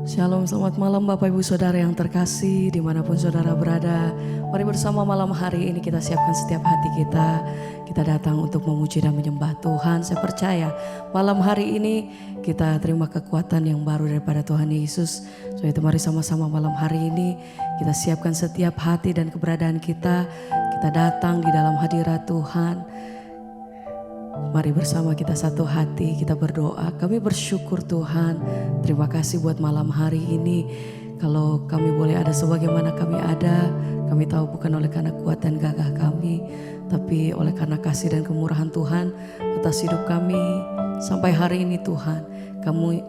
Shalom, selamat malam Bapak Ibu Saudara yang terkasih dimanapun saudara berada. Mari bersama malam hari ini kita siapkan setiap hati kita. Kita datang untuk memuji dan menyembah Tuhan. Saya percaya malam hari ini kita terima kekuatan yang baru daripada Tuhan Yesus. So itu mari sama-sama malam hari ini kita siapkan setiap hati dan keberadaan kita. Kita datang di dalam hadirat Tuhan. Mari bersama kita satu hati, kita berdoa. Kami bersyukur Tuhan, terima kasih buat malam hari ini. Kalau kami boleh ada sebagaimana kami ada, kami tahu bukan oleh karena kuat dan gagah kami, tapi oleh karena kasih dan kemurahan Tuhan atas hidup kami. Sampai hari ini Tuhan,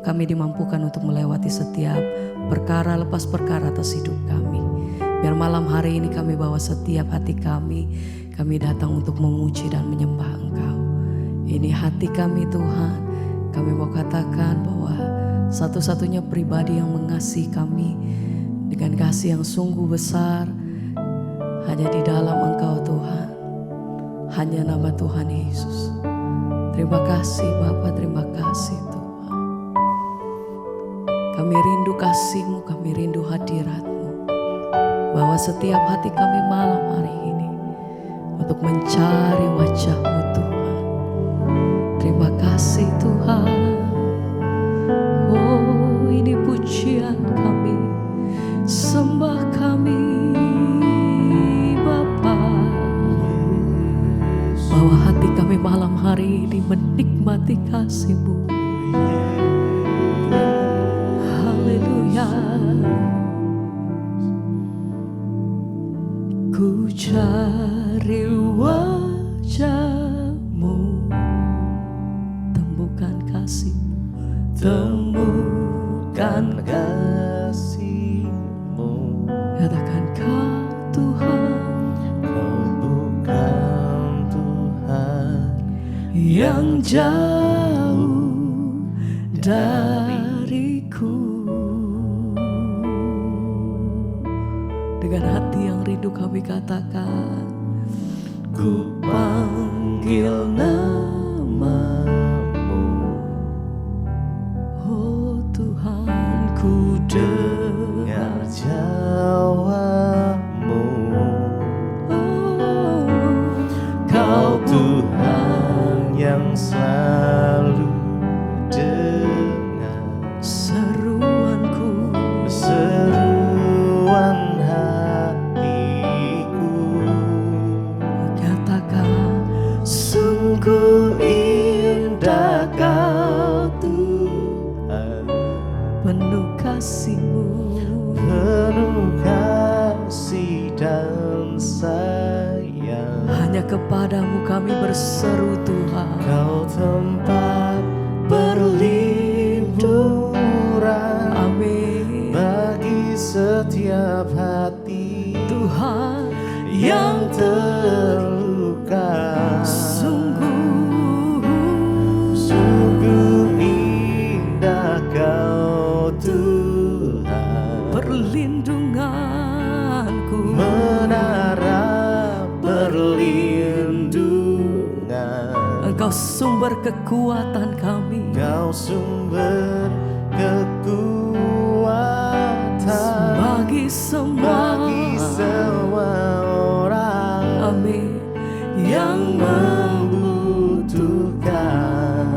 kami dimampukan untuk melewati setiap perkara lepas perkara atas hidup kami. Biar malam hari ini kami bawa setiap hati kami datang untuk memuji dan menyembah Engkau. Ini hati kami Tuhan, kami mau katakan bahwa satu-satunya pribadi yang mengasihi kami dengan kasih yang sungguh besar hanya di dalam Engkau Tuhan, hanya nama Tuhan Yesus. Terima kasih Bapa, terima kasih Tuhan. Kami rindu kasih-Mu, kami rindu hadirat-Mu. Bawa setiap hati kami malam hari ini untuk mencari wajah-Mu Tuhan. Terima kasih Tuhan. Oh, ini pujian kami, sembah kami Bapa. Bawa hati kami malam hari ini menikmati kasih-Mu. Haleluya. Ku cari wajah-Mu, temukan kasih-Mu, temukan kasih-Mu. Katakan Kau Tuhan, Kau bukan Tuhan yang jauh dariku. Dengan hati yang rindu kami katakan, ku panggil nama-Mu. Oh Tuhan, ku dengar jawab-Mu. oh, Kau Tuhan yang selalu dengar seruanku, seruan katakan sungguh indah Kau Tuhan, penuh kasih-Mu, penuh kasih dan sayang. hanya kepadamu kami berseru Tuhan. Kau tempat perlindungan, Amin. bagi setiap hati Tuhan yang terluka. Sungguh indah Kau Tuhan, perlindunganku, menara perlindungan. Engkau sumber kekuatan kami, Kau sumber kekuatan bagi semua orang, amin, yang membutuhkan.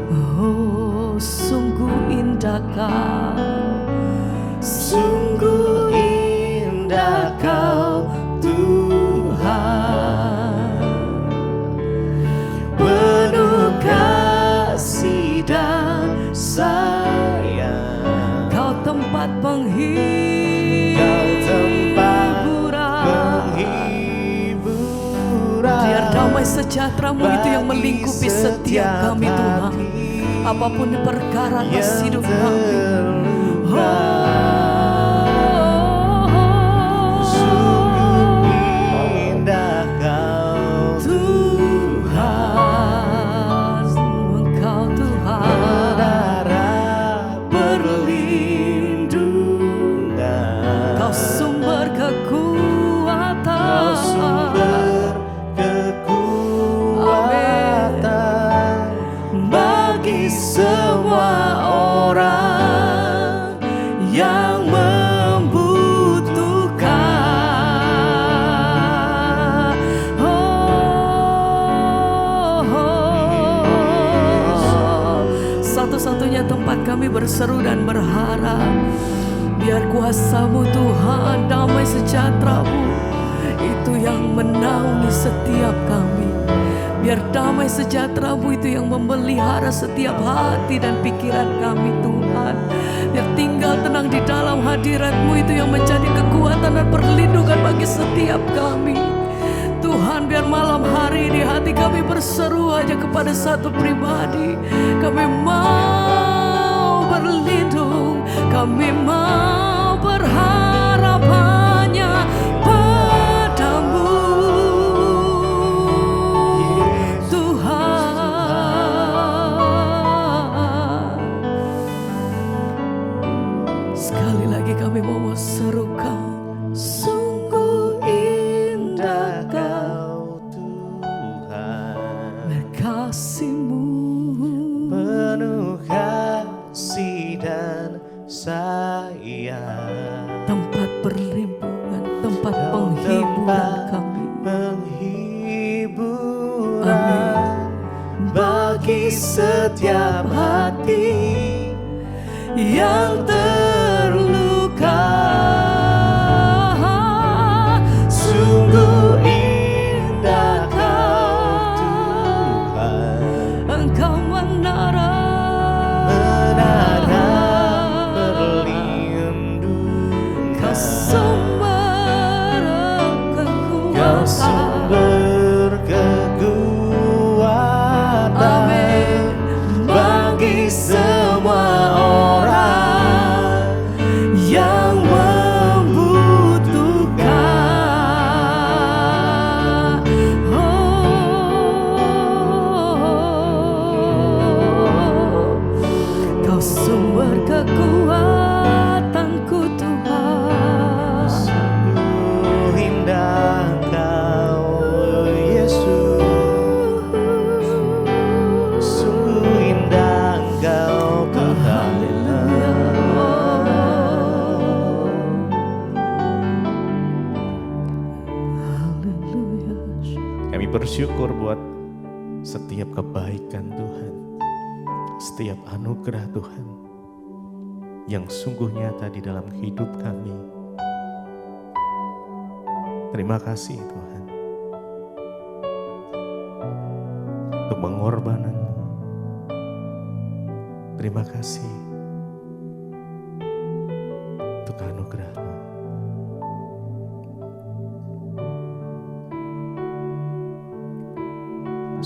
Oh, sungguh indah Kau, Sungguh indah Kau Tuhan, penuh kasih dan sayang. Kau tempat Kau tempat penghiburan, biar damai sejahtera-Mu itu yang bagi melingkupi setiap kami Tuhan. hati Apapun perkara atas yang hidup kami, terluka. Semua orang yang membutuhkan. Satu-satunya tempat kami berseru dan berharap, biar kuasa-Mu Tuhan, damai sejahtera-Mu itu yang menaungi setiap kami. Biar damai sejahtera-Mu itu yang memelihara setiap hati dan pikiran kami Tuhan. Biar tinggal tenang di dalam hadirat-Mu itu yang menjadi kekuatan dan perlindungan bagi setiap kami. Tuhan, biar malam hari ini hati kami berseru aja kepada satu pribadi. Kami mau berlindung, kami mau berharap hanya padamu Tuhan. Sekali lagi kami mau serukan, sungguh indah Kau Tuhan, kasih-Mu, penuh kasih dan sayang, tempat perlindungan, tempat penghiburan kami. Penghiburan bagi setiap hati yang terluka. Sungguh indah Kau Tuhan, Engkau menara perlindungan. Kau sumber Kau kekuatan. sumber kekuatan. Amin. Bagi semua orang yang membutuhkan. Kau sumber kekuatanku Tuhan. Sungguh indah Kau Yesus, sungguh indah Kau Tuhan. Kami bersyukur buat setiap kebaikan Tuhan, setiap anugerah Tuhan yang sungguh nyata di dalam hidup kami. Terima kasih Tuhan untuk pengorbanan-Mu. Terima kasih untuk anugerah-Mu.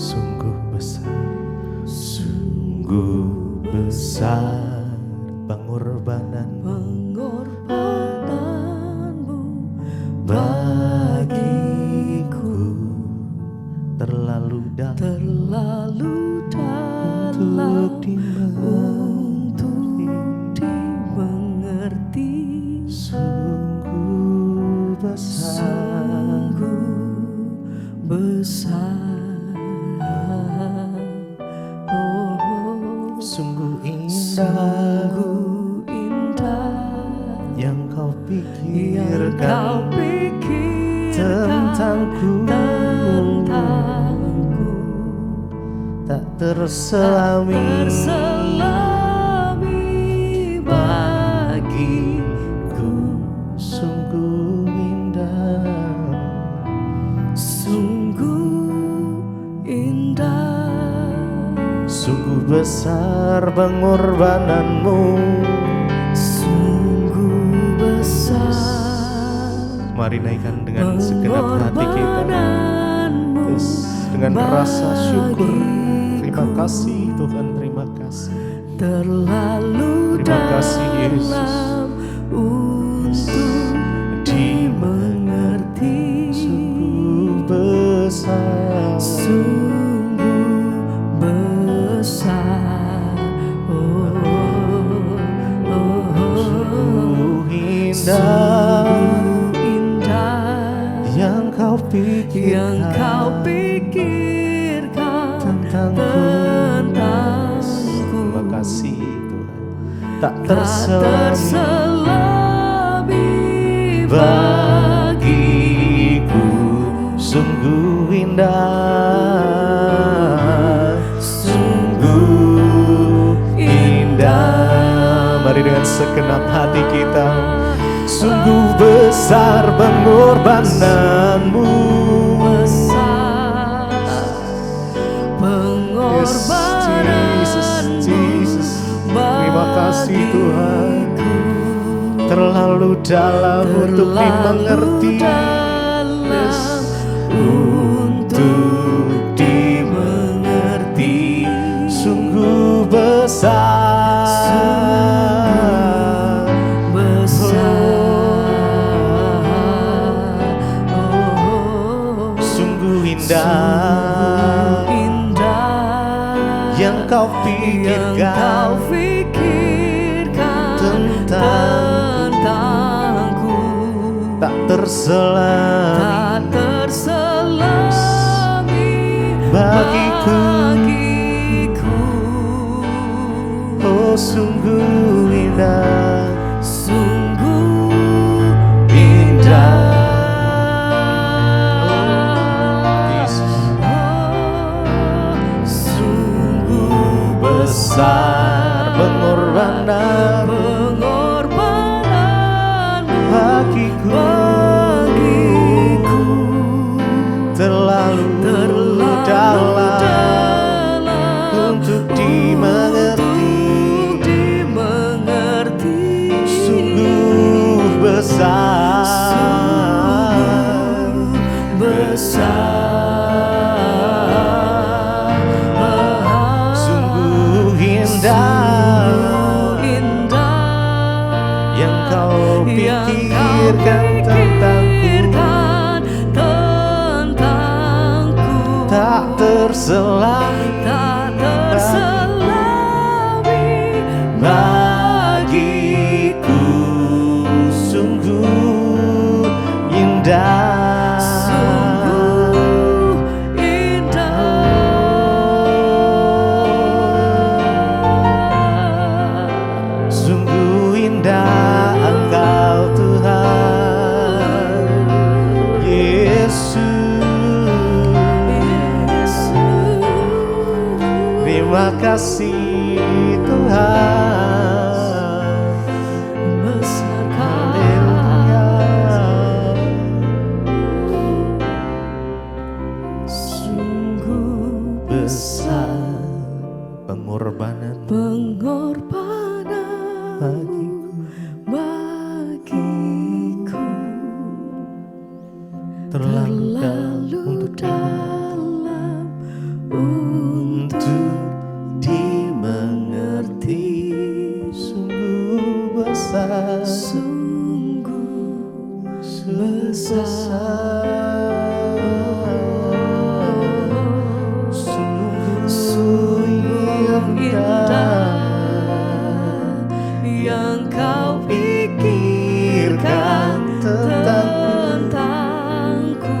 Sungguh besar pengorbanan-Mu bagiku, terlalu dalam untuk dimengerti. Sungguh besar, sungguh indah, yang Kau pikirkan tentangku, tak terselami bagiku. Sungguh indah, sungguh besar pengorbanan-Mu. Sungguh besar Mari naikkan dengan segenap hati kita, pengorbananmu yes, dengan rasa syukur. Terima bagiku. kasih Tuhan, terima kasih. Terlalu Terima kasih, Yesus. dalam untuk dimengerti. Sungguh besar, Sungguh besar, sungguh indah, sungguh indah yang Kau pikirkan, yang Kau pikirkan tentangku. tentangku. Terima kasih Tuhan, tak Tak terselami bagiku sungguh indah, sungguh indah. Mari dengan segenap hati kita, sungguh besar pengorbananmu, besar pengorbananmu. Jesus. Terima kasih Tuhan, terlalu dalam untuk dimengerti, untuk dimengerti, sungguh besar, sungguh indah, yang kau pikirkan tentangku, tak terselami bagiku. Oh sungguh indah, sungguh indah. Sungguh besar pengorbanan bagiku, terlalu dalam untuk dimengerti, sungguh besar, sungguh indah, yang kau pikirkan tentangku, tak terselami bagiku, sungguh indah, sungguh indah Engkau Tuhan Yesus. Terima kasih Tuhan, haleluya. Sungguh besar pengorbanan bagiku, terlalu dalam untuk dimengerti, sungguh besar, sungguh indah, yang kau pikirkan tentangku,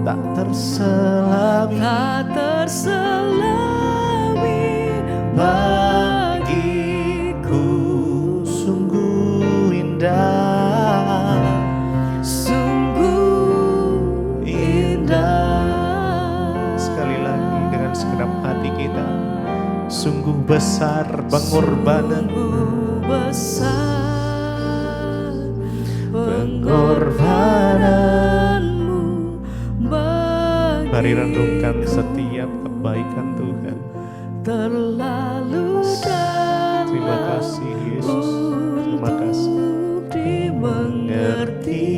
tak terselami bagiku, sungguh indah, sungguh indah. Sekali lagi dengan segenap hati kita, sungguh besar pengorbanan, pengorbananmu. Mari renungkan setiap kebaikan Tuhan. Terima kasih Yesus, terima kasih. Dimengerti,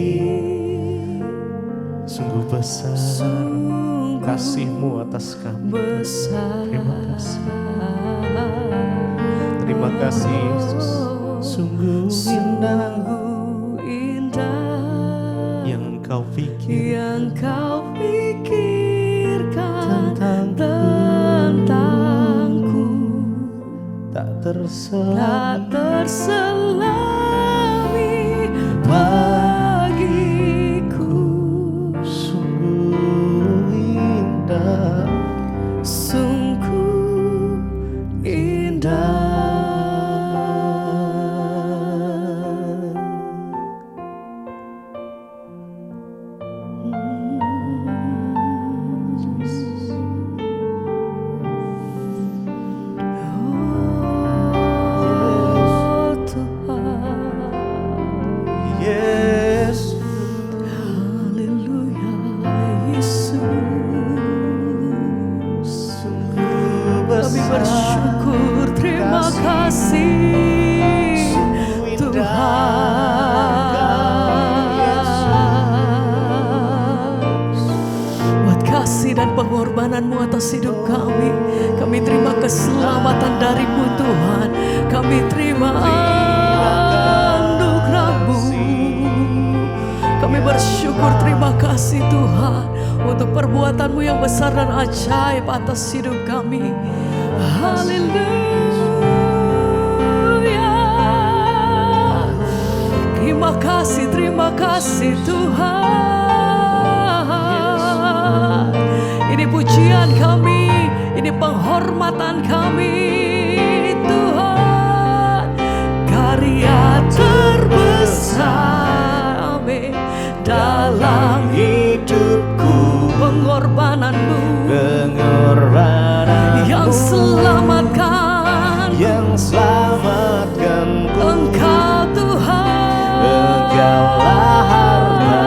sungguh besar kasih-Mu atas kami. Terima kasih. Terima kasih Yesus, sungguh indah, yang Engkau pikirkan tentangku, tak terselami bagiku, sungguh indah, sungguh indah. atas hidup kami. Kami terima keselamatan dari-Mu Tuhan. Kami terima anugerah-Mu. Kami bersyukur, terima kasih Tuhan untuk perbuatan-Mu yang besar dan ajaib atas hidup kami. Haleluya. Terima kasih Tuhan. Ini pujian kami, ini penghormatan kami Tuhan. Karya terbesar, amin, dalam hidupku, pengorbanan-Mu yang selamatkan, Engkau Tuhan. Engkaulah harta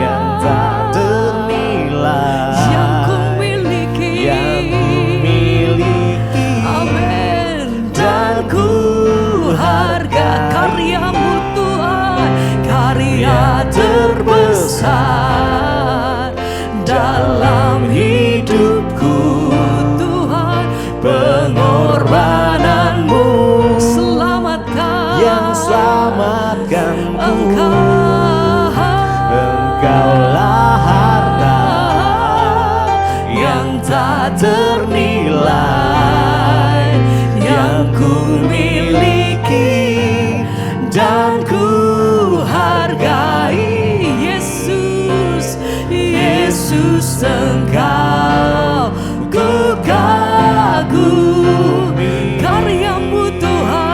yang tak ternilai, yang kumiliki, amin, dan ku harga karya-Mu Tuhan. Karya terbesar dalam hidupku Tuhan, pengorbanan-Mu yang selamatkanku. Engkaulah harta yang tak ternilai, yang ku miliki dan ku hargai. Yesus, Yesus, Engkau ku kagumi. Karya-Mu Tuhan,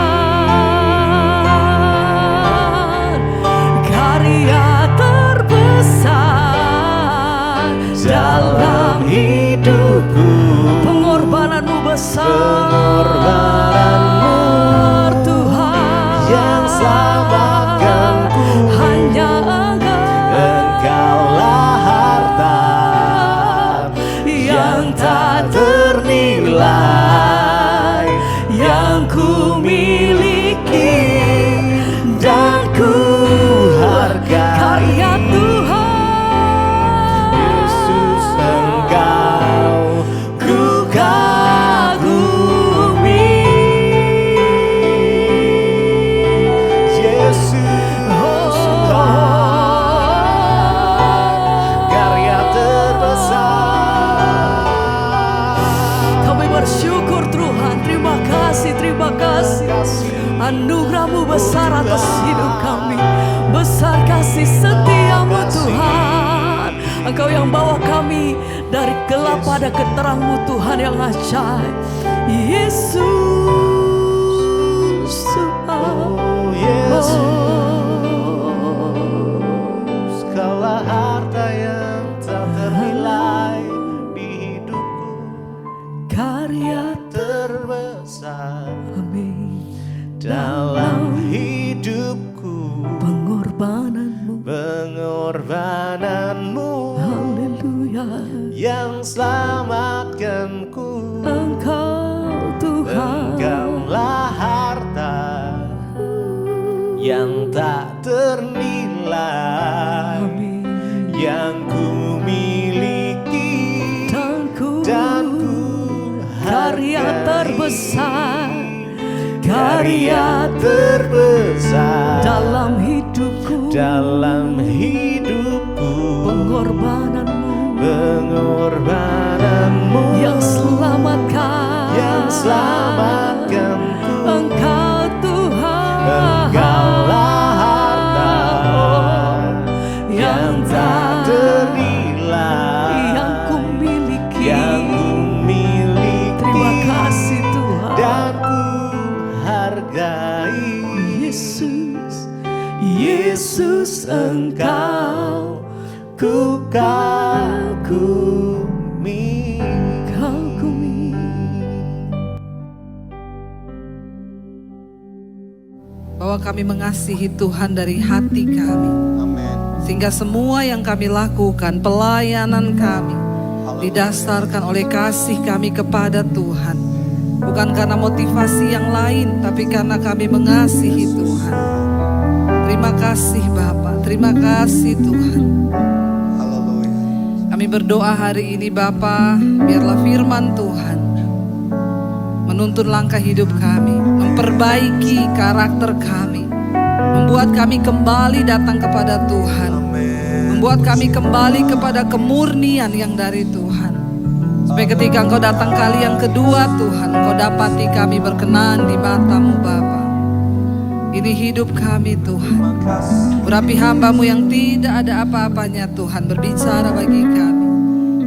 karya terbesar dalam hidupku, pengorbanan-Mu besar, Tuhan, yang selamatkanku. Hanya Engkaulah harta yang tak ternilai, yang ku miliki dan ku hargai. Karya Tuhan, Yesus, Engkau ku kagumi. Yesus, karya terbesar. Kami bersyukur Tuhan, terima kasih, terima kasih. Anugerah-Mu besar atas hidup kami, besar kasih setia-Mu Tuhan. Engkau yang bawa kami dari gelap pada keterang-Mu Tuhan yang ajaib. Yesus, Oh Yesus, Kaulah harta yang tak ternilai di hidupku, karya terbesar kami dalam hidupku, pengorbanan-Mu, pengorbanan-Mu haleluya, yang selamatkanku. Engkau Tuhan, Engkaulah harta yang tak ternilai, amin, yang ku miliki dan ku karya terbesar, karya terbesar dalam hidupku, pengorbanan-Mu, pengorbanan-Mu yang selamatkanku. Engkau Tuhan, Engkaulah harta yang tak ternilai, yang ku miliki, terima kasih Tuhan, dan ku hargai. Yesus, Yesus, Engkau ku kagumi, kagumi. Bahwa kami mengasihi Tuhan dari hati kami, sehingga semua yang kami lakukan, pelayanan kami didasarkan oleh kasih kami kepada Tuhan, bukan karena motivasi yang lain, tapi karena kami mengasihi Tuhan. Terima kasih Bapa, terima kasih Tuhan. Kami berdoa hari ini Bapa, biarlah firman Tuhan menuntun langkah hidup kami, memperbaiki karakter kami, membuat kami kembali datang kepada Tuhan, membuat kami kembali kepada kemurnian yang dari Tuhan. Supaya ketika Engkau datang kali yang kedua Tuhan, Engkau dapati kami berkenan di mata-Mu Bapa. Ini hidup kami Tuhan. Berapi hamba-Mu yang tidak ada apa-apanya Tuhan berbicara bagi kami.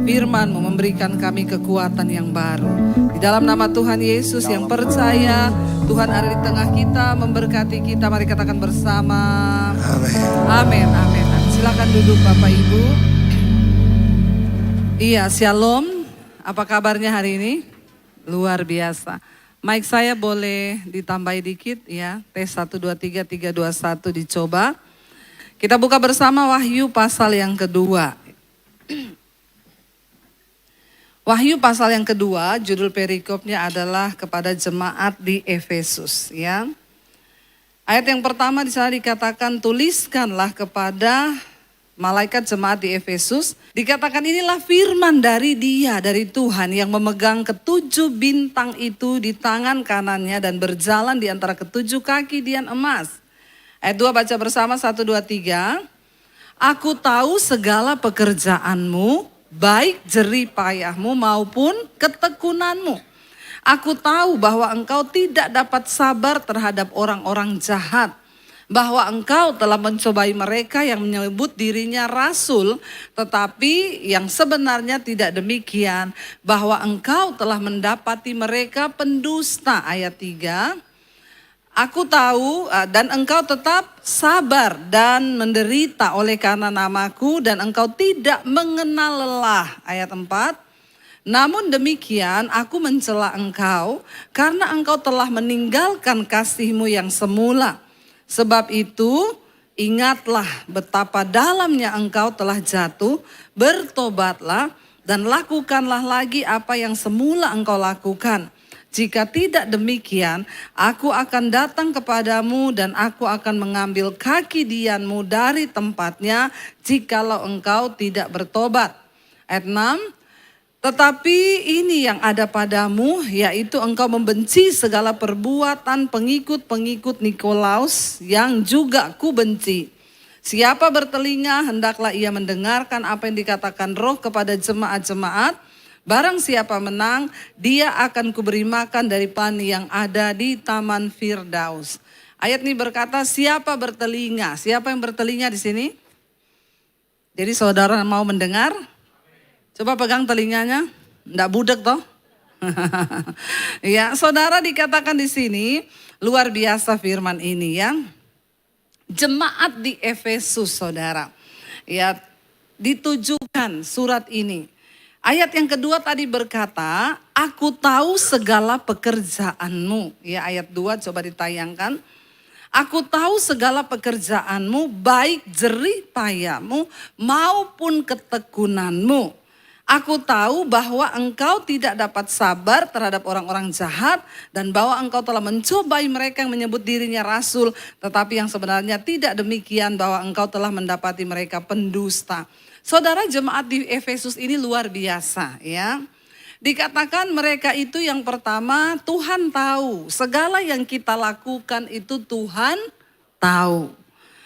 Firman-Mu memberikan kami kekuatan yang baru. Di dalam nama Tuhan Yesus yang percaya Tuhan ada di tengah kita, memberkati kita. Mari katakan bersama. Amin. Amin. Silakan duduk Bapak Ibu. Iya, shalom. Apa kabarnya hari ini? Luar biasa. Mic saya boleh ditambahi dikit ya. Tes 1, 2, 3, 3, 2, 1 dicoba. Kita buka bersama Wahyu pasal yang kedua. Wahyu pasal yang kedua, judul perikopnya adalah kepada jemaat di Efesus ya. Ayat yang pertama di sana dikatakan, tuliskanlah kepada malaikat jemaat di Efesus. Dikatakan inilah firman dari Dia, dari Tuhan yang memegang ketujuh bintang itu di tangan kanannya dan berjalan di antara ketujuh kaki dian emas. Ayat 2 baca bersama 1, 2, 3. Aku tahu segala pekerjaanmu, baik jerih payahmu maupun ketekunanmu. Aku tahu bahwa engkau tidak dapat sabar terhadap orang-orang jahat. Bahwa engkau telah mencobai mereka yang menyebut dirinya rasul, tetapi yang sebenarnya tidak demikian. Bahwa engkau telah mendapati mereka pendusta. Ayat 3. Aku tahu dan engkau tetap sabar dan menderita oleh karena namaku dan engkau tidak mengenal lelah. Ayat 4. Namun demikian aku mencela engkau karena engkau telah meninggalkan kasihmu yang semula. Sebab itu ingatlah betapa dalamnya engkau telah jatuh, bertobatlah dan lakukanlah lagi apa yang semula engkau lakukan. Jika tidak demikian, aku akan datang kepadamu dan aku akan mengambil kaki dianmu dari tempatnya jikalau engkau tidak bertobat. Ayat 6. Tetapi ini yang ada padamu, yaitu engkau membenci segala perbuatan pengikut-pengikut Nikolaus yang juga kubenci. Siapa bertelinga hendaklah ia mendengarkan apa yang dikatakan Roh kepada jemaat-jemaat. Barang siapa menang, dia akan kuberi makan dari pani yang ada di Taman Firdaus. Ayat ini berkata, siapa bertelinga? Siapa yang bertelinga di sini? Jadi saudara mau mendengar? Coba pegang telinganya, enggak budek toh? Ya, saudara dikatakan di sini luar biasa firman ini ya. Jemaat di Efesus saudara. Ya, ditujukan surat ini. Ayat yang kedua tadi berkata, aku tahu segala pekerjaanmu. Ya, ayat 2 coba ditayangkan. Aku tahu segala pekerjaanmu, baik jerih payahmu maupun ketekunanmu. Aku tahu bahwa engkau tidak dapat sabar terhadap orang-orang jahat dan bahwa engkau telah mencobai mereka yang menyebut dirinya rasul, tetapi yang sebenarnya tidak demikian, bahwa engkau telah mendapati mereka pendusta. Saudara, jemaat di Efesus ini luar biasa ya. Dikatakan mereka itu yang pertama, Tuhan tahu segala yang kita lakukan itu Tuhan tahu.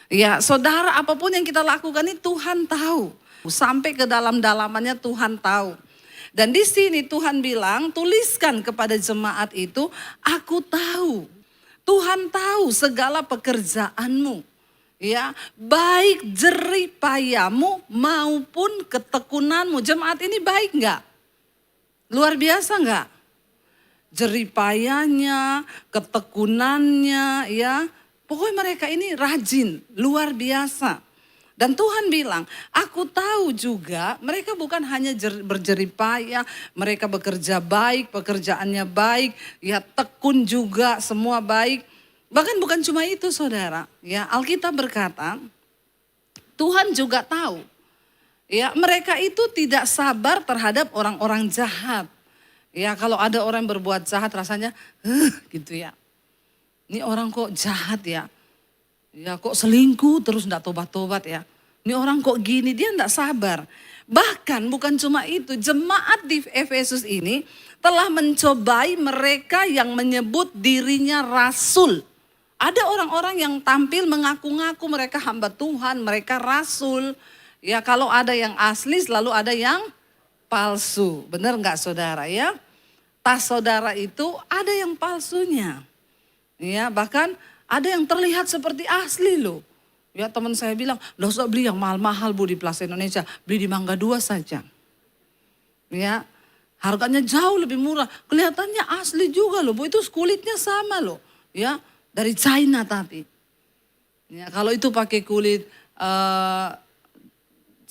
Ya, saudara, apapun yang kita lakukan ini Tuhan tahu. Sampai ke dalam-dalamannya Tuhan tahu. Dan di sini Tuhan bilang, tuliskan kepada jemaat itu, aku tahu. Tuhan tahu segala pekerjaanmu. Ya, baik jerih payahmu maupun ketekunanmu. Jemaat ini baik enggak? Luar biasa enggak? Jerih payahnya, ketekunannya ya. Pokoknya mereka ini rajin, luar biasa. Dan Tuhan bilang, aku tahu juga mereka bukan hanya berjerih payah, mereka bekerja baik, pekerjaannya baik, ya tekun juga, semua baik. Bahkan bukan cuma itu saudara, ya Alkitab berkata, Tuhan juga tahu, ya mereka itu tidak sabar terhadap orang-orang jahat. Ya kalau ada orang yang berbuat jahat rasanya, gitu ya. Ini orang kok jahat ya. Ya kok selingkuh terus enggak tobat-tobat ya. Ini orang kok gini, dia enggak sabar. Bahkan bukan cuma itu, jemaat di Efesus ini telah mencobai mereka yang menyebut dirinya rasul. Ada orang-orang yang tampil mengaku-ngaku mereka hamba Tuhan, mereka rasul. Ya kalau ada yang asli selalu ada yang palsu. Benar nggak saudara ya? Tas saudara itu ada yang palsunya. Ya bahkan ada yang terlihat seperti asli loh. Ya teman saya bilang, nggak usah beli yang mahal-mahal Bu di Plaza Indonesia, beli di Mangga 2 saja. Ya, harganya jauh lebih murah, kelihatannya asli juga loh Bu, itu kulitnya sama loh. Ya, dari China tapi. Ya, kalau itu pakai kulit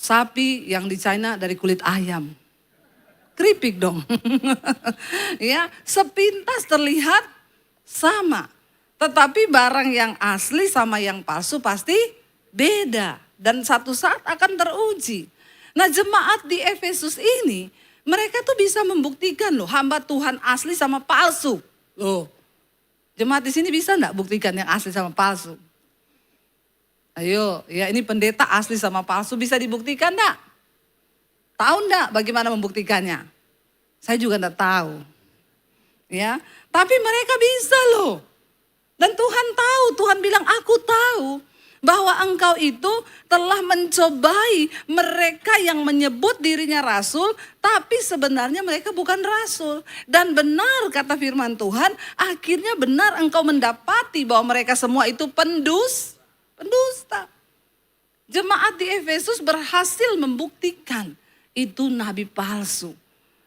sapi, yang di China dari kulit ayam. Keripik dong. Ya, sepintas terlihat sama. Tetapi barang yang asli sama yang palsu pasti beda. Dan satu saat akan teruji. Nah jemaat di Efesus ini, mereka tuh bisa membuktikan loh hamba Tuhan asli sama palsu. Loh, jemaat di sini bisa enggak buktikan yang asli sama palsu? Ayo, ya ini pendeta asli sama palsu bisa dibuktikan enggak? Tahu enggak bagaimana membuktikannya? Saya juga enggak tahu. Ya, tapi mereka bisa loh. Dan Tuhan tahu, Tuhan bilang aku tahu bahwa engkau itu telah mencobai mereka yang menyebut dirinya rasul, tapi sebenarnya mereka bukan rasul. Dan benar kata firman Tuhan, akhirnya benar engkau mendapati bahwa mereka semua itu pendusta. Jemaat di Efesus berhasil membuktikan itu nabi palsu,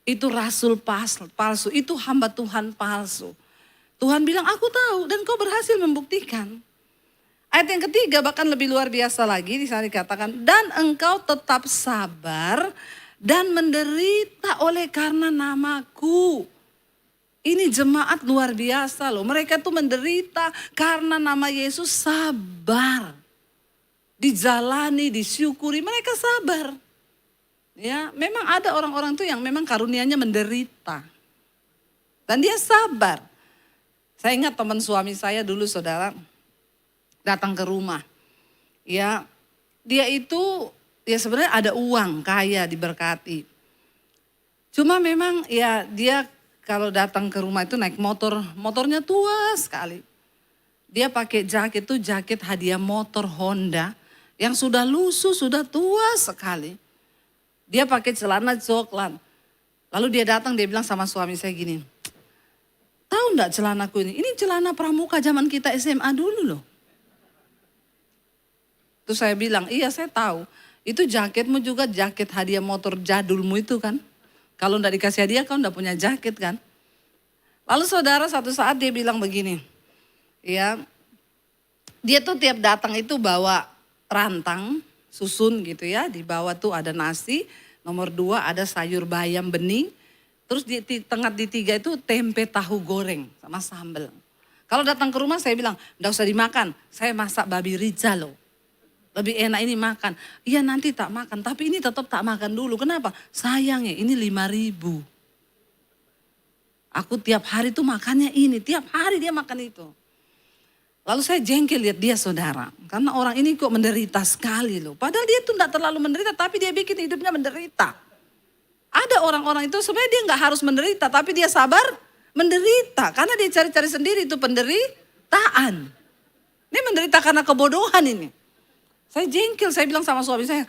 itu rasul palsu, itu hamba Tuhan palsu. Tuhan bilang aku tahu dan kau berhasil membuktikan. Ayat yang ketiga bahkan lebih luar biasa lagi, di sana dikatakan dan engkau tetap sabar dan menderita oleh karena namaku. Ini jemaat luar biasa loh, mereka tuh menderita karena nama Yesus, sabar. Dijalani, disyukuri, mereka sabar. Ya, memang ada orang-orang tuh yang memang karunianya menderita. Dan dia sabar. Saya ingat teman suami saya dulu saudara datang ke rumah. Ya, dia itu ya sebenarnya ada uang, kaya, diberkati. Cuma memang ya dia kalau datang ke rumah itu naik motor, motornya tua sekali. Dia pakai jaket itu jaket hadiah motor Honda yang sudah lusuh, sudah tua sekali. Dia pakai celana coklat. Lalu dia datang, dia bilang sama suami saya gini, tahu enggak celanaku ini? Ini celana pramuka zaman kita SMA dulu loh. Terus saya bilang, iya saya tahu. Itu jaketmu juga jaket hadiah motor jadulmu itu kan. Kalau enggak dikasih hadiah kau enggak punya jaket kan. Lalu saudara satu saat dia bilang begini. Ya, dia tuh tiap datang itu bawa rantang, susun gitu ya. Di bawah tuh ada nasi, nomor 2 ada sayur bayam bening. Terus di tengah di 3 itu tempe tahu goreng sama sambal. Kalau datang ke rumah saya bilang, enggak usah dimakan, saya masak babi rica loh. Lebih enak ini makan. Iya nanti tak makan, tapi ini tetap tak makan dulu. Kenapa? Sayang ya, ini 5.000. Aku tiap hari tuh makannya ini, tiap hari dia makan itu. Lalu saya jengkel lihat dia saudara. Karena orang ini kok menderita sekali loh. Padahal dia tuh enggak terlalu menderita, tapi dia bikin hidupnya menderita. Ada orang-orang itu sebenarnya dia nggak harus menderita, tapi dia sabar menderita. Karena dia cari-cari sendiri itu penderitaan. Ini menderita karena kebodohan ini. Saya jengkel, saya bilang sama suami saya,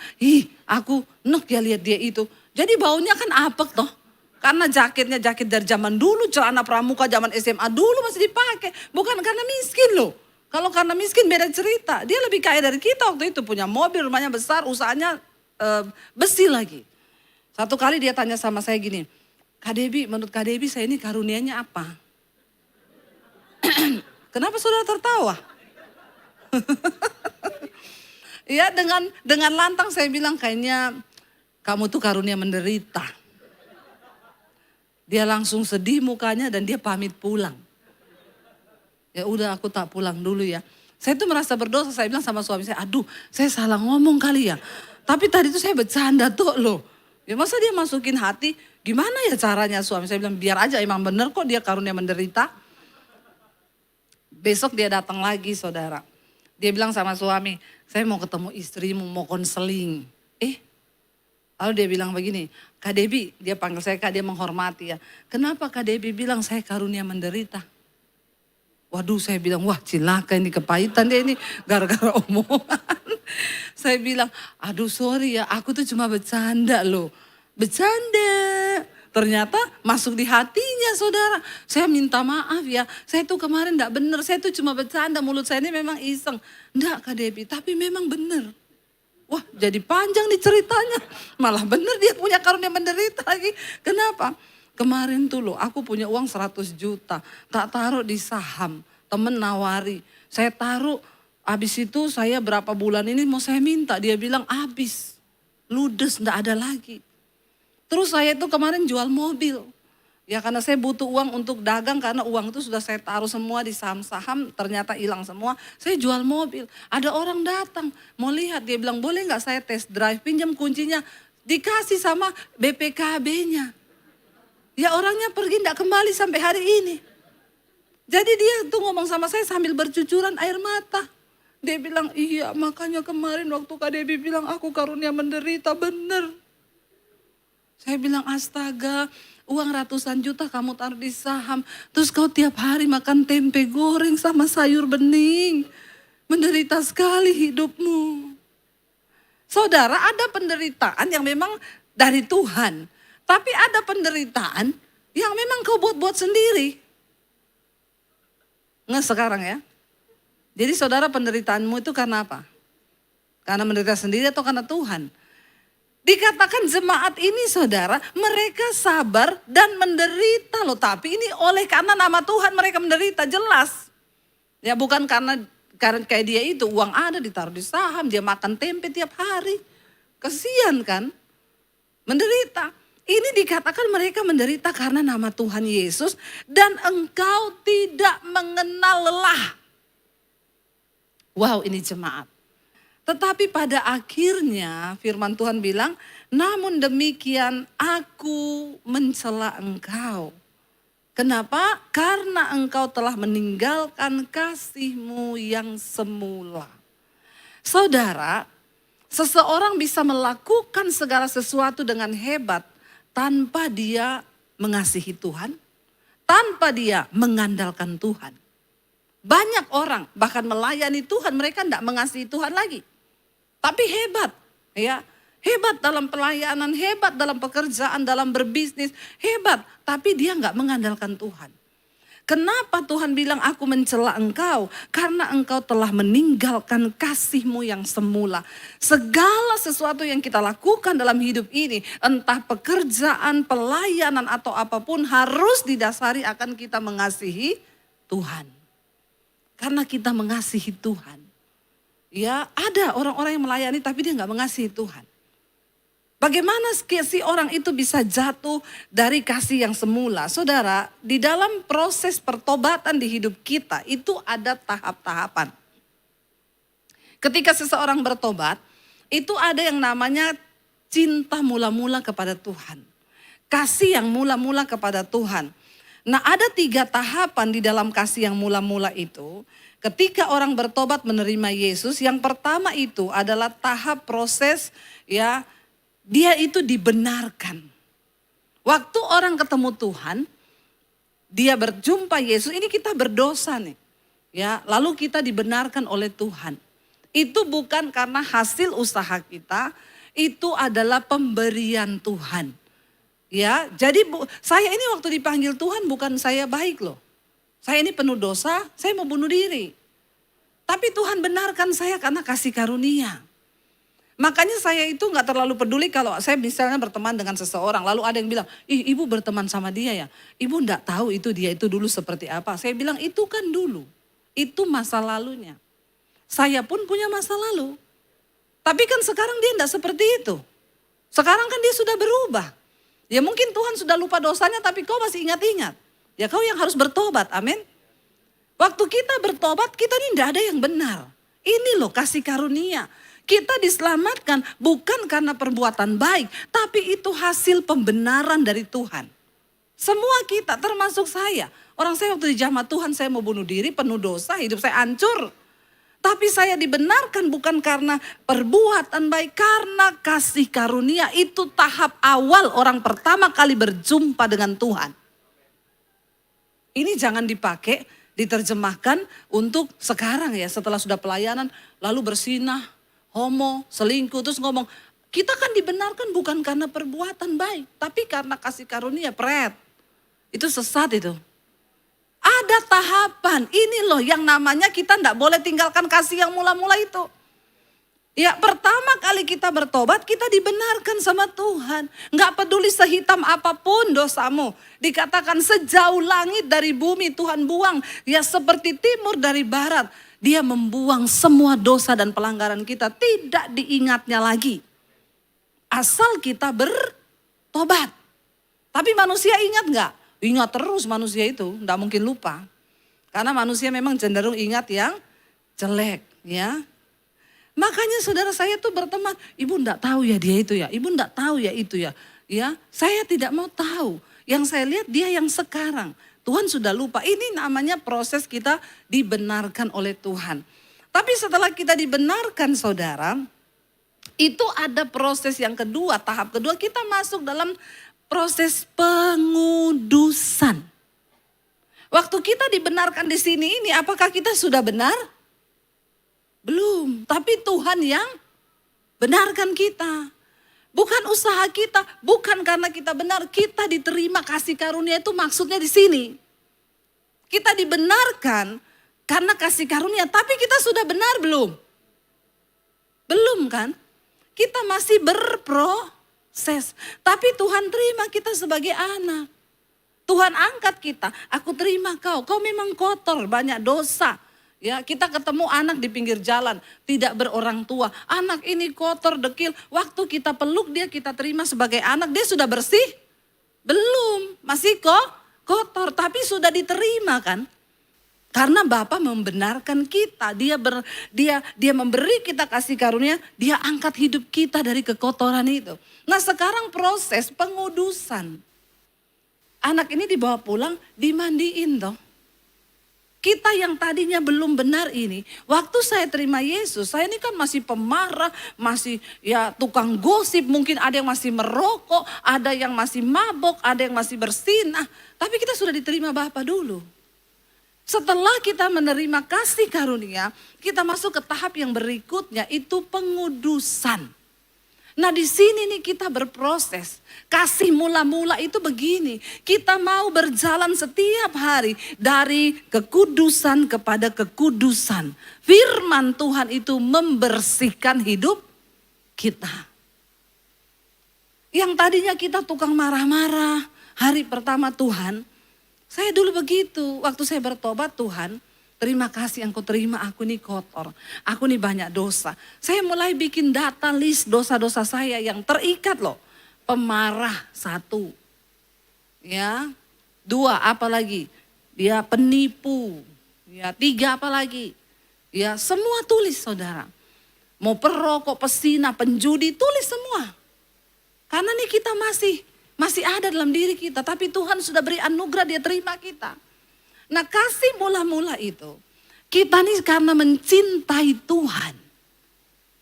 aku nek ya lihat dia itu. Jadi baunya kan apek toh. Karena jaketnya jaket dari zaman dulu, celana pramuka zaman SMA dulu masih dipakai. Bukan karena miskin loh. Kalau karena miskin beda cerita. Dia lebih kaya dari kita waktu itu, punya mobil, rumahnya besar, usahanya besi lagi. Satu kali dia tanya sama saya gini, Kak Debbie, menurut Kak Debbie saya ini karunianya apa? Kenapa saudara tertawa? Ya dengan lantang saya bilang kayaknya kamu tuh karunia menderita. Dia langsung sedih mukanya dan dia pamit pulang. Ya udah aku tak pulang dulu ya. Saya tuh merasa berdosa, saya bilang sama suami saya, aduh saya salah ngomong kali ya. Tapi tadi tuh saya bercanda tuh loh. Ya masa dia masukin hati, gimana ya caranya suami? Saya bilang biar aja emang bener kok dia karunia menderita. Besok dia datang lagi saudara. Dia bilang sama suami, saya mau ketemu istrimu, mau konseling. Lalu dia bilang begini, Kak Debbie, dia panggil saya Kak, dia menghormati ya. Kenapa Kak Debbie bilang saya karunia menderita? Waduh, saya bilang, wah cilaka ini, kepahitan dia ini gara-gara omongan. Saya bilang, aduh sorry ya, aku tuh cuma bercanda loh. Bercanda. Ternyata masuk di hatinya saudara. Saya minta maaf ya, saya tuh kemarin enggak benar, saya tuh cuma bercanda, mulut saya ini memang iseng. Enggak Kak Debbie, tapi memang benar. Wah jadi panjang nih ceritanya. Malah bener dia punya karunia menderita lagi. Kenapa? Kemarin tuh loh aku punya uang 100 juta. Tak taruh di saham. Temen nawari. Saya taruh. Habis itu saya berapa bulan ini mau saya minta. Dia bilang habis. Ludes enggak ada lagi. Terus saya tuh kemarin jual mobil. Ya karena saya butuh uang untuk dagang karena uang itu sudah saya taruh semua di saham-saham ternyata hilang semua. Saya jual mobil. Ada orang datang mau lihat dia bilang boleh nggak saya test drive pinjam kuncinya. Dikasih sama BPKB-nya. Ya orangnya pergi nggak kembali sampai hari ini. Jadi dia tuh ngomong sama saya sambil bercucuran air mata. Dia bilang iya makanya kemarin waktu Kak Debbie bilang aku karunia menderita bener. Saya bilang astaga, uang ratusan juta kamu taruh di saham. Terus kau tiap hari makan tempe goreng sama sayur bening. Menderita sekali hidupmu. Saudara ada penderitaan yang memang dari Tuhan. Tapi ada penderitaan yang memang kau buat-buat sendiri. Nggak sekarang ya. Jadi saudara penderitaanmu itu karena apa? Karena menderita sendiri atau karena Tuhan? Dikatakan jemaat ini saudara, mereka sabar dan menderita loh. Tapi ini oleh karena nama Tuhan mereka menderita, jelas. Ya bukan karena kayak dia itu, uang ada ditaruh di saham, dia makan tempe tiap hari. Kesian kan? Menderita. Ini dikatakan mereka menderita karena nama Tuhan Yesus dan engkau tidak mengenal lelah. Wow, ini jemaat. Tetapi pada akhirnya firman Tuhan bilang, namun demikian aku mencela engkau. Kenapa? Karena engkau telah meninggalkan kasih-Mu yang semula. Saudara, seseorang bisa melakukan segala sesuatu dengan hebat tanpa dia mengasihi Tuhan, tanpa dia mengandalkan Tuhan. Banyak orang bahkan melayani Tuhan, mereka tidak mengasihi Tuhan lagi. Tapi hebat, ya, hebat dalam pelayanan, hebat dalam pekerjaan, dalam berbisnis, hebat. Tapi dia nggak mengandalkan Tuhan. Kenapa Tuhan bilang aku mencela engkau? Karena engkau telah meninggalkan kasih-Mu yang semula. Segala sesuatu yang kita lakukan dalam hidup ini, entah pekerjaan, pelayanan atau apapun harus didasari akan kita mengasihi Tuhan. Karena kita mengasihi Tuhan. Ya ada orang-orang yang melayani tapi dia nggak mengasihi Tuhan. Bagaimana si orang itu bisa jatuh dari kasih yang semula? Saudara, di dalam proses pertobatan di hidup kita itu ada tahap-tahapan. Ketika seseorang bertobat, itu ada yang namanya cinta mula-mula kepada Tuhan. Kasih yang mula-mula kepada Tuhan. Nah ada 3 tahapan di dalam kasih yang mula-mula itu. Ketika orang bertobat menerima Yesus, yang pertama itu adalah tahap proses ya dia itu dibenarkan. Waktu orang ketemu Tuhan, dia berjumpa Yesus, ini kita berdosa nih. Ya, lalu kita dibenarkan oleh Tuhan. Itu bukan karena hasil usaha kita, itu adalah pemberian Tuhan. Ya, jadi saya ini waktu dipanggil Tuhan bukan saya baik loh. Saya ini penuh dosa, saya mau bunuh diri. Tapi Tuhan benarkan saya karena kasih karunia. Makanya saya itu gak terlalu peduli kalau saya misalnya berteman dengan seseorang. Lalu ada yang bilang, ih ibu berteman sama dia ya. Ibu gak tahu itu dia itu dulu seperti apa. Saya bilang itu kan dulu. Itu masa lalunya. Saya pun punya masa lalu. Tapi kan sekarang dia gak seperti itu. Sekarang kan dia sudah berubah. Ya mungkin Tuhan sudah lupa dosanya tapi kau masih ingat-ingat. Ya kau yang harus bertobat, amin. Waktu kita bertobat kita ini tidak ada yang benar. Ini loh kasih karunia. Kita diselamatkan bukan karena perbuatan baik. Tapi itu hasil pembenaran dari Tuhan. Semua kita termasuk saya. Orang saya waktu dijamah Tuhan saya mau bunuh diri, penuh dosa, hidup saya hancur. Tapi saya dibenarkan bukan karena perbuatan baik, karena kasih karunia. Itu tahap awal orang pertama kali berjumpa dengan Tuhan. Ini jangan dipakai, diterjemahkan untuk sekarang ya, setelah sudah pelayanan, lalu bersinah, homo, selingkuh, terus ngomong, kita kan dibenarkan bukan karena perbuatan baik, tapi karena kasih karunia, pret. Itu sesat itu. Ada tahapan, ini loh yang namanya kita tidak boleh tinggalkan kasih yang mula-mula itu. Ya pertama kali kita bertobat, kita dibenarkan sama Tuhan. Nggak peduli sehitam apapun dosamu. Dikatakan sejauh langit dari bumi Tuhan buang. Ya seperti timur dari barat. Dia membuang semua dosa dan pelanggaran kita. Tidak diingatnya lagi. Asal kita bertobat. Tapi manusia ingat nggak? Ingat terus manusia itu, nggak mungkin lupa. Karena manusia memang cenderung ingat yang jelek, ya. Makanya saudara saya tuh berteman, ibu nggak tahu ya dia itu ya, ibu nggak tahu ya itu ya. Ya, saya tidak mau tahu. Yang saya lihat dia yang sekarang. Tuhan sudah lupa. Ini namanya proses kita dibenarkan oleh Tuhan. Tapi setelah kita dibenarkan saudara, itu ada proses yang kedua, tahap kedua kita masuk dalam proses pengudusan. Waktu kita dibenarkan di sini ini, apakah kita sudah benar? Belum, tapi Tuhan yang benarkan kita. Bukan usaha kita, bukan karena kita benar, kita diterima kasih karunia itu maksudnya di sini. Kita dibenarkan karena kasih karunia, tapi kita sudah benar belum? Belum kan? Kita masih berproses. Tapi Tuhan terima kita sebagai anak. Tuhan angkat kita, aku terima kau memang kotor, banyak dosa. Ya, kita ketemu anak di pinggir jalan, tidak berorang tua. Anak ini kotor, dekil. Waktu kita peluk dia, kita terima sebagai anak, dia sudah bersih? Belum, masih kotor, tapi sudah diterima kan? Karena Bapa membenarkan kita, dia memberi kita kasih karunia, dia angkat hidup kita dari kekotoran itu. Nah sekarang proses pengudusan. Anak ini dibawa pulang, dimandiin toh. Kita yang tadinya belum benar ini, waktu saya terima Yesus, saya ini kan masih pemarah, masih ya tukang gosip, mungkin ada yang masih merokok, ada yang masih mabok, ada yang masih bersinah. Tapi kita sudah diterima Bapa dulu. Setelah kita menerima kasih karunia, kita masuk ke tahap yang berikutnya, itu pengudusan. Nah di sini nih kita berproses. Kasih mula-mula itu begini. Kita mau berjalan setiap hari dari kekudusan kepada kekudusan. Firman Tuhan itu membersihkan hidup kita. Yang tadinya kita tukang marah-marah. Hari pertama Tuhan, saya dulu begitu. Waktu saya bertobat, Tuhan, terima kasih engkau terima aku nih kotor. Aku nih banyak dosa. Saya mulai bikin data list dosa-dosa saya yang terikat loh. Pemarah 1. Ya. 2 apa lagi? Dia penipu. Ya 3 apa lagi? Ya semua tulis saudara. Mau perokok, pesina, penjudi, tulis semua. Karena nih kita masih ada dalam diri kita. Tapi Tuhan sudah beri anugerah, dia terima kita. Nah kasih mula-mula itu, kita nih karena mencintai Tuhan.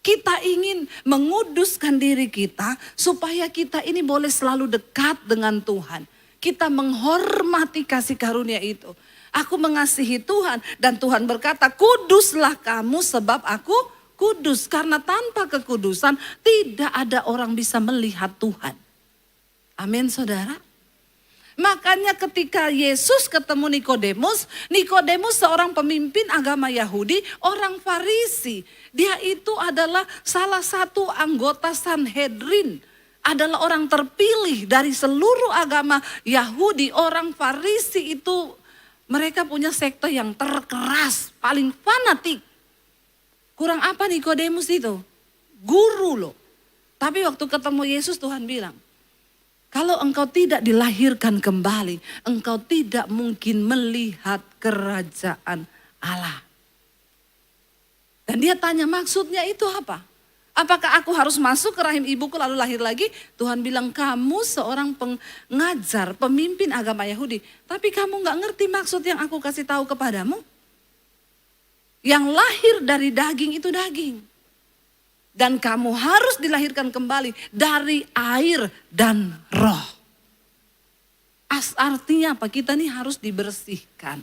Kita ingin menguduskan diri kita supaya kita ini boleh selalu dekat dengan Tuhan. Kita menghormati kasih karunia itu. Aku mengasihi Tuhan dan Tuhan berkata, kuduslah kamu sebab aku kudus. Karena tanpa kekudusan tidak ada orang bisa melihat Tuhan. Amin saudara. Makanya ketika Yesus ketemu Nikodemus seorang pemimpin agama Yahudi, orang Farisi. Dia itu adalah salah satu anggota Sanhedrin. Adalah orang terpilih dari seluruh agama Yahudi. Orang Farisi itu mereka punya sekte yang terkeras, paling fanatik. Kurang apa Nikodemus itu? Guru loh. Tapi waktu ketemu Yesus Tuhan bilang, kalau engkau tidak dilahirkan kembali, engkau tidak mungkin melihat kerajaan Allah. Dan dia tanya maksudnya itu apa? Apakah aku harus masuk ke rahim ibuku lalu lahir lagi? Tuhan bilang kamu seorang pengajar, pemimpin agama Yahudi. Tapi kamu gak ngerti maksud yang aku kasih tahu kepadamu? Yang lahir dari daging itu daging. Dan kamu harus dilahirkan kembali dari air dan roh. Artinya apa? Kita nih harus dibersihkan.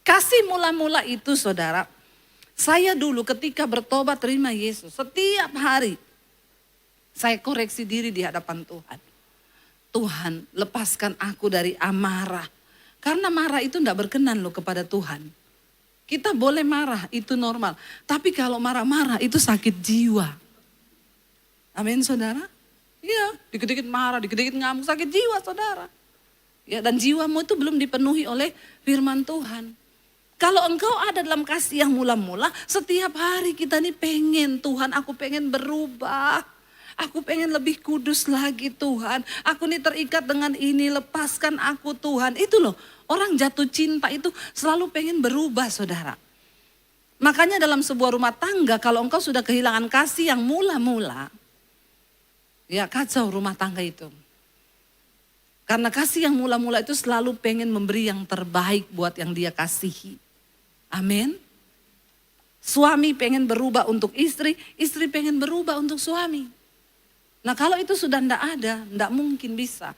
Kasih mula-mula itu saudara. Saya dulu ketika bertobat terima Yesus. Setiap hari saya koreksi diri di hadapan Tuhan. Tuhan, lepaskan aku dari amarah. Karena marah itu tidak berkenan loh kepada Tuhan. Kita boleh marah, itu normal. Tapi kalau marah-marah itu sakit jiwa. Amin saudara? Iya, dikit-dikit marah, dikit-dikit ngamuk, sakit jiwa saudara. Ya, dan jiwamu itu belum dipenuhi oleh firman Tuhan. Kalau engkau ada dalam kasih yang mula-mula, setiap hari kita nih pengen, Tuhan aku pengen berubah. Aku pengen lebih kudus lagi Tuhan. Aku nih terikat dengan ini, lepaskan aku Tuhan. Itu loh, orang jatuh cinta itu selalu pengen berubah saudara. Makanya dalam sebuah rumah tangga kalau engkau sudah kehilangan kasih yang mula-mula. Ya kacau rumah tangga itu. Karena kasih yang mula-mula itu selalu pengen memberi yang terbaik buat yang dia kasihi. Amin. Suami pengen berubah untuk istri, istri pengen berubah untuk suami. Nah kalau itu sudah tidak ada, tidak mungkin bisa.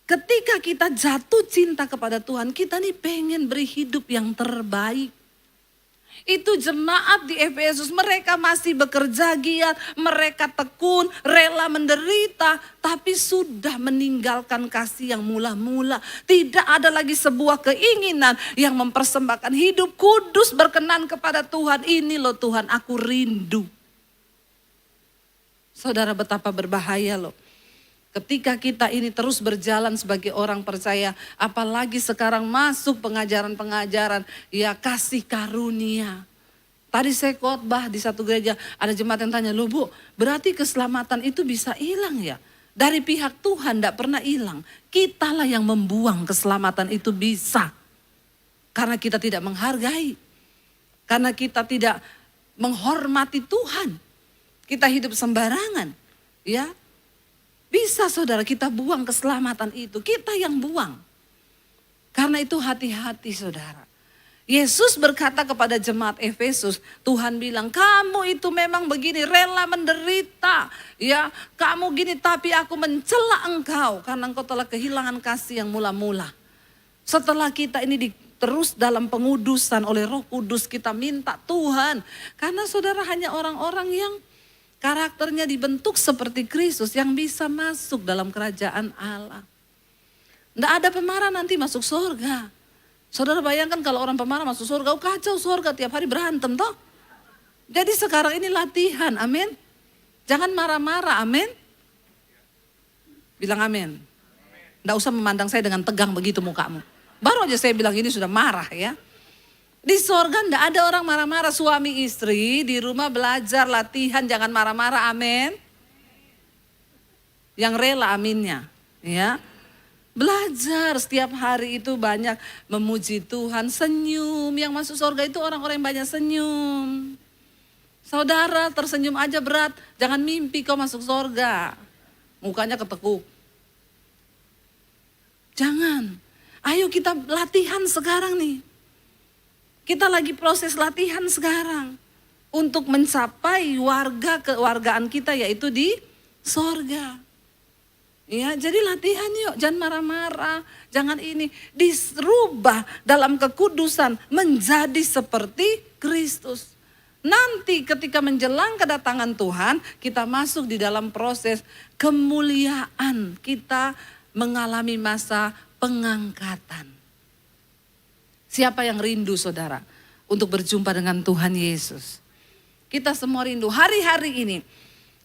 Ketika kita jatuh cinta kepada Tuhan, kita nih pengen beri hidup yang terbaik. Itu jemaat di Efesus, mereka masih bekerja giat, mereka tekun, rela menderita, tapi sudah meninggalkan kasih yang mula-mula. Tidak ada lagi sebuah keinginan yang mempersembahkan hidup kudus berkenan kepada Tuhan. Ini loh Tuhan, aku rindu. Saudara betapa berbahaya loh. Ketika kita ini terus berjalan sebagai orang percaya, apalagi sekarang masuk pengajaran-pengajaran, ya kasih karunia. Tadi saya khotbah di satu gereja, ada jemaat yang tanya, loh Bu, berarti keselamatan itu bisa hilang ya? Dari pihak Tuhan tidak pernah hilang. Kitalah yang membuang keselamatan itu bisa. Karena kita tidak menghargai. Karena kita tidak menghormati Tuhan. Kita hidup sembarangan, ya. Bisa saudara kita buang keselamatan itu, kita yang buang. Karena itu hati-hati saudara. Yesus berkata kepada jemaat Efesus, Tuhan bilang, kamu itu memang begini rela menderita. Ya, kamu gini tapi aku mencela engkau karena engkau telah kehilangan kasih yang mula-mula. Setelah kita ini terus dalam pengudusan oleh Roh Kudus kita minta Tuhan. Karena saudara hanya orang-orang yang karakternya dibentuk seperti Kristus yang bisa masuk dalam kerajaan Allah. Tidak ada pemarah nanti masuk surga. Saudara bayangkan kalau orang pemarah masuk surga, oh kacau surga tiap hari berantem toh. Jadi sekarang ini latihan, amin. Jangan marah-marah, amin. Bilang amin. Tidak usah memandang saya dengan tegang begitu mukamu. Baru aja saya bilang ini sudah marah ya. Di sorga enggak ada orang marah-marah, suami istri di rumah belajar latihan jangan marah-marah, amin. Yang rela aminnya, ya. Belajar setiap hari itu banyak memuji Tuhan, senyum. Yang masuk sorga itu orang-orang yang banyak senyum. Saudara tersenyum aja berat, jangan mimpi kau masuk sorga. Mukanya ketekuk. Jangan, ayo kita latihan sekarang nih. Kita lagi proses latihan sekarang untuk mencapai kewargaan kita yaitu di sorga. Ya, jadi latihan yuk, jangan marah-marah, jangan ini. Dirubah dalam kekudusan menjadi seperti Kristus. Nanti ketika menjelang kedatangan Tuhan, kita masuk di dalam proses kemuliaan. Kita mengalami masa pengangkatan. Siapa yang rindu saudara untuk berjumpa dengan Tuhan Yesus? Kita semua rindu. Hari-hari ini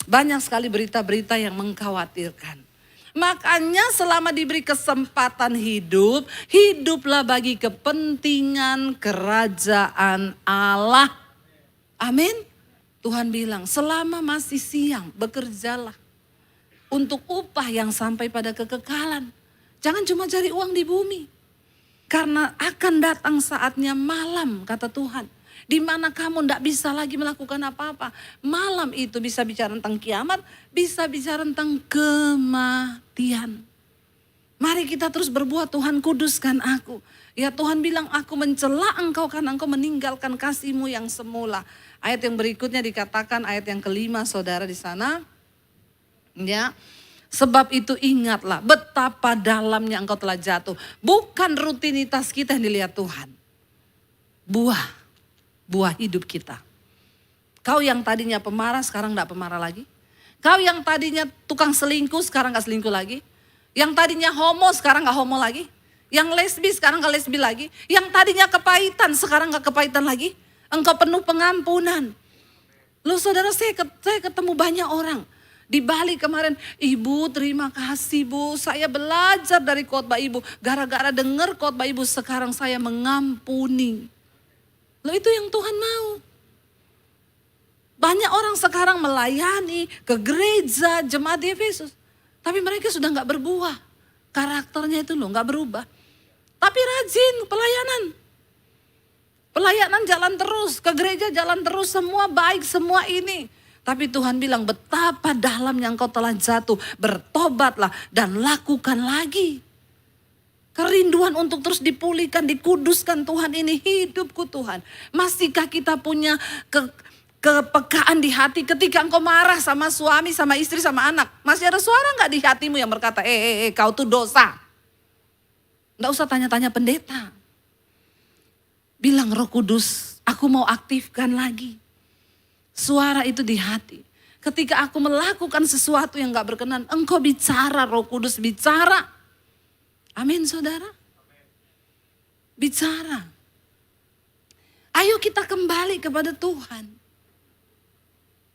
banyak sekali berita-berita yang mengkhawatirkan. Makanya selama diberi kesempatan hidup, hiduplah bagi kepentingan kerajaan Allah. Amin. Tuhan bilang selama masih siang bekerjalah untuk upah yang sampai pada kekekalan. Jangan cuma cari uang di bumi. Karena akan datang saatnya malam kata Tuhan. Di mana kamu tidak bisa lagi melakukan apa-apa. Malam itu bisa bicara tentang kiamat, bisa bicara tentang kematian. Mari kita terus berbuat, Tuhan kuduskan aku. Ya Tuhan bilang, aku mencela engkau karena engkau meninggalkan kasih-Mu yang semula. Ayat yang berikutnya dikatakan, ayat yang kelima saudara di sana. Ya, sebab itu ingatlah betapa dalamnya engkau telah jatuh. Bukan rutinitas kita yang dilihat Tuhan. Buah hidup kita. Kau yang tadinya pemarah sekarang gak pemarah lagi. Kau yang tadinya tukang selingkuh sekarang gak selingkuh lagi. Yang tadinya homo sekarang gak homo lagi. Yang lesbi sekarang gak lesbi lagi. Yang tadinya kepahitan sekarang gak kepahitan lagi. Engkau penuh pengampunan. Loh saudara, saya ketemu banyak orang. Di Bali kemarin, Ibu terima kasih Bu, saya belajar dari khotbah Ibu. Gara-gara dengar khotbah Ibu sekarang saya mengampuni. Loh itu yang Tuhan mau. Banyak orang sekarang melayani ke gereja jemaat di Efesus. Tapi mereka sudah gak berbuah. Karakternya itu loh gak berubah. Tapi rajin pelayanan. Pelayanan jalan terus, ke gereja jalan terus, semua baik, semua ini. Tapi Tuhan bilang betapa dalamnya engkau telah jatuh, bertobatlah dan lakukan lagi. Kerinduan untuk terus dipulihkan, dikuduskan Tuhan ini hidupku Tuhan. Masihkah kita punya kepekaan di hati ketika engkau marah sama suami, sama istri, sama anak. Masih ada suara gak di hatimu yang berkata, kau tuh dosa. Nggak usah tanya-tanya pendeta. Bilang Roh Kudus, aku mau aktifkan lagi. Suara itu di hati. Ketika aku melakukan sesuatu yang gak berkenan, engkau bicara, Roh Kudus bicara. Amin saudara. Bicara. Ayo kita kembali kepada Tuhan.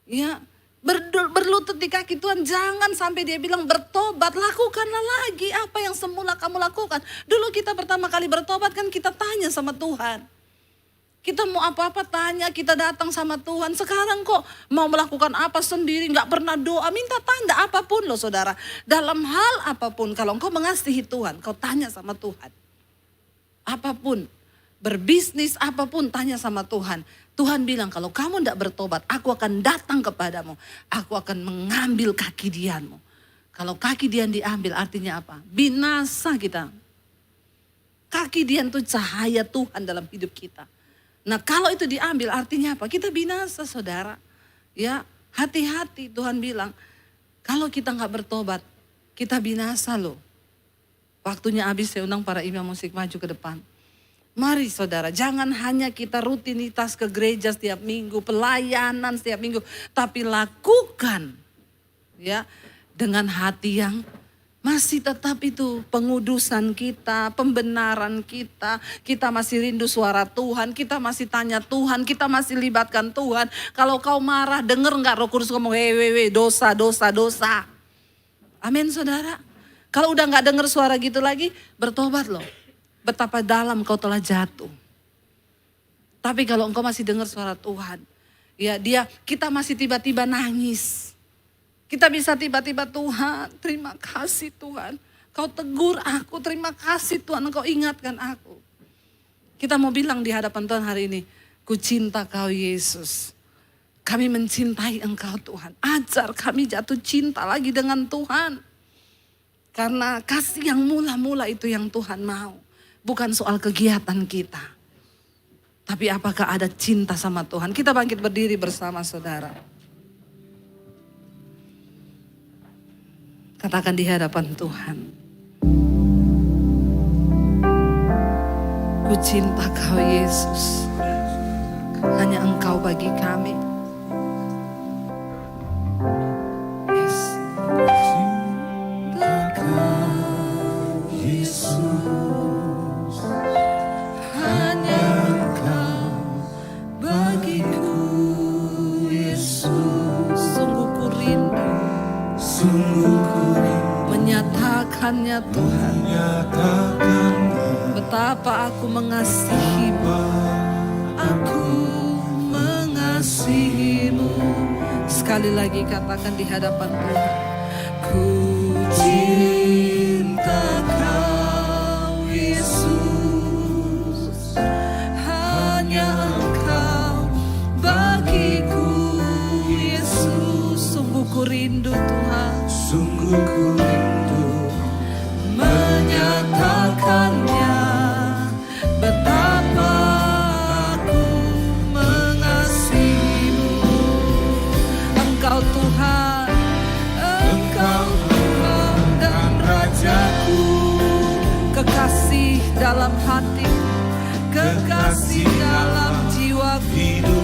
Ya, berlutut di kaki Tuhan, jangan sampai dia bilang bertobat, lakukanlah lagi apa yang semula kamu lakukan. Dulu kita pertama kali bertobat kan kita tanya sama Tuhan. Kita mau apa-apa tanya, kita datang sama Tuhan. Sekarang kok mau melakukan apa sendiri, gak pernah doa, minta tanda apapun loh saudara. Dalam hal apapun, kalau engkau mengasihi Tuhan, kau tanya sama Tuhan. Apapun, berbisnis apapun tanya sama Tuhan. Tuhan bilang kalau kamu tidak bertobat, aku akan datang kepadamu. Aku akan mengambil kaki dianmu. Kalau kaki dian diambil artinya apa? Binasa kita. Kaki dian itu cahaya Tuhan dalam hidup kita. Nah kalau itu diambil artinya apa? Kita binasa saudara. Ya hati-hati Tuhan bilang. Kalau kita nggak bertobat, kita binasa loh. Waktunya habis, saya undang para imam musik maju ke depan. Mari saudara, jangan hanya kita rutinitas ke gereja setiap minggu, pelayanan setiap minggu. Tapi lakukan ya dengan hati yang masih tetap itu pengudusan kita, pembenaran kita. Kita masih rindu suara Tuhan, kita masih tanya Tuhan, kita masih libatkan Tuhan. Kalau kau marah, denger gak Roh Kudus ngomong, dosa, dosa, dosa. Amin saudara. Kalau udah gak denger suara gitu lagi, bertobat loh. Betapa dalam kau telah jatuh. Tapi kalau engkau masih dengar suara Tuhan, ya kita masih tiba-tiba nangis. Kita bisa tiba-tiba Tuhan, terima kasih Tuhan. Kau tegur aku, terima kasih Tuhan, engkau ingatkan aku. Kita mau bilang di hadapan Tuhan hari ini, ku cinta kau Yesus. Kami mencintai engkau Tuhan. Ajar kami jatuh cinta lagi dengan Tuhan. Karena kasih yang mula-mula itu yang Tuhan mau. Bukan soal kegiatan kita. Tapi apakah ada cinta sama Tuhan? Kita bangkit berdiri bersama saudara. Katakan di hadapan Tuhan. Ku cinta kau Yesus. Hanya engkau bagi kami. Yes. Menyatakannya Tuhan, betapa aku mengasihimu, aku mengasihimu. Sekali lagi katakan di hadapan Tuhan, ku cinta kau Yesus, hanya engkau bagiku Yesus. Sungguh ku rindu Tuhan, sungguh ku rindu menyatakannya, dalam hati, kekasih dalam jiwaku.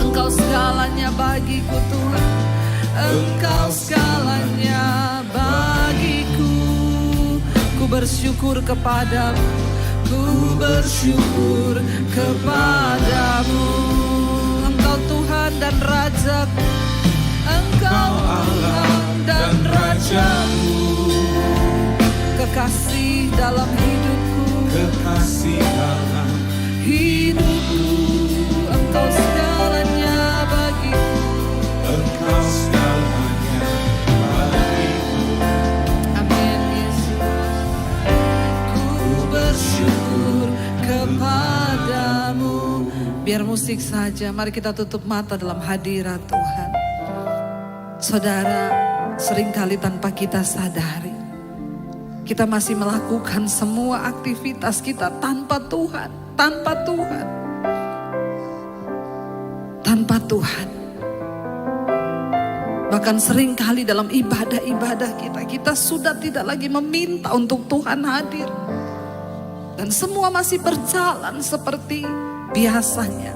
Engkau segalanya bagiku Tuhan, Engkau segalanya bagiku. Ku bersyukur kepadamu, ku bersyukur kepadamu. Engkau Tuhan dan Rajaku, Engkau Allah dan Rajaku. Kekasih dalam hidupku, kekasih dalam hidupku. Engkau segalanya bagiku, Engkau segalanya bagiku. amin Yesus. Ku bersyukur kepadamu. Biar musik saja, mari kita tutup mata dalam hadirat Tuhan. Saudara, seringkali tanpa kita sadari, kita masih melakukan semua aktivitas kita tanpa Tuhan, tanpa Tuhan, tanpa Tuhan. Bahkan seringkali dalam ibadah-ibadah kita sudah tidak lagi meminta untuk Tuhan hadir. Dan semua masih berjalan seperti biasanya.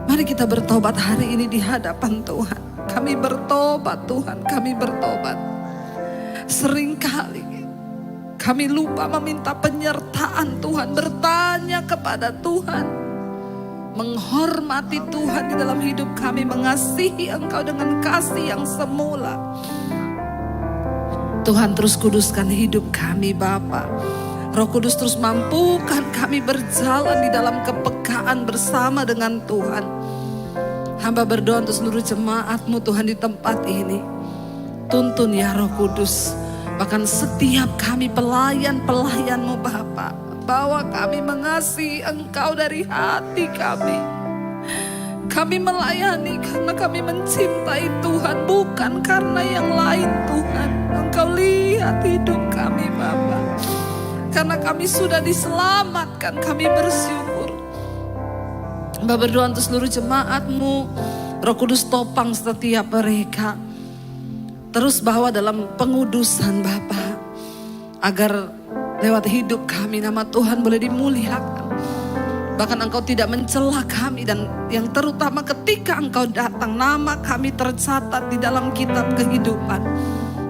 Mari kita bertobat hari ini di hadapan Tuhan. Kami bertobat Tuhan, kami bertobat. Seringkali kami lupa meminta penyertaan Tuhan, bertanya kepada Tuhan, menghormati Tuhan di dalam hidup kami, mengasihi Engkau dengan kasih yang semula. Tuhan terus kuduskan hidup kami Bapa. Roh Kudus terus mampukan kami berjalan di dalam kepekaan bersama dengan Tuhan. Hamba berdoa untuk seluruh jemaat-Mu Tuhan di tempat ini. Tuntun ya Roh Kudus. Bahkan setiap kami pelayan-pelayan-Mu Bapa, bahwa kami mengasihi Engkau dari hati kami. Kami melayani karena kami mencintai Tuhan, bukan karena yang lain Tuhan. Engkau lihat hidup kami Bapa. Karena kami sudah diselamatkan, kami bersyukur. Hamba berdoa untuk seluruh jemaat-Mu, Roh Kudus topang setiap mereka. Terus bawa dalam pengudusan Bapa, agar lewat hidup kami nama Tuhan boleh dimuliakan. Bahkan Engkau tidak mencela kami, dan yang terutama ketika Engkau datang, nama kami tercatat di dalam kitab kehidupan.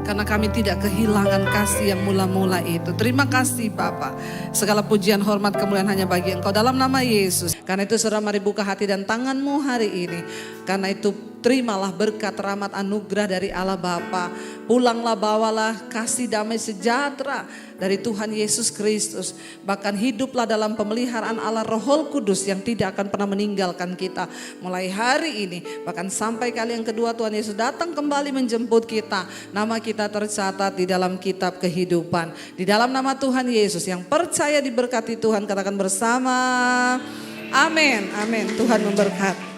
Karena kami tidak kehilangan kasih yang mula-mula itu. Terima kasih Bapa. Segala pujian, hormat, kemuliaan hanya bagi Engkau dalam nama Yesus. Karena itu saudara, mari buka hati dan tanganmu hari ini. Karena itu terimalah berkat, rahmat, anugerah dari Allah Bapa. Pulanglah, bawalah kasih damai sejahtera dari Tuhan Yesus Kristus. Bahkan hiduplah dalam pemeliharaan Allah Roh Kudus yang tidak akan pernah meninggalkan kita. Mulai hari ini, bahkan sampai kali yang kedua Tuhan Yesus datang kembali menjemput kita. Nama kita tercatat di dalam kitab kehidupan. Di dalam nama Tuhan Yesus, yang percaya diberkati Tuhan, katakan bersama. Amin, amin. Tuhan memberkati.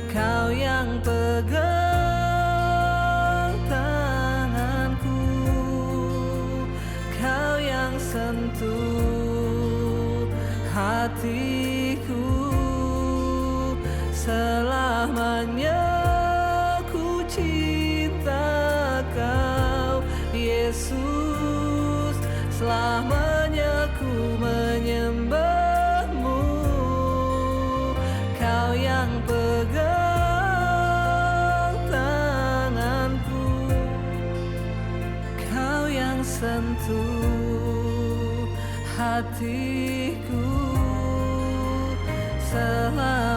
Kau yang pegang tanganku, Kau yang sentuh hatiku, selamanya ku cinta Kau Yesus, selamanya ku menyembah-Mu. Kau yang pegang sentuh hatiku, selalu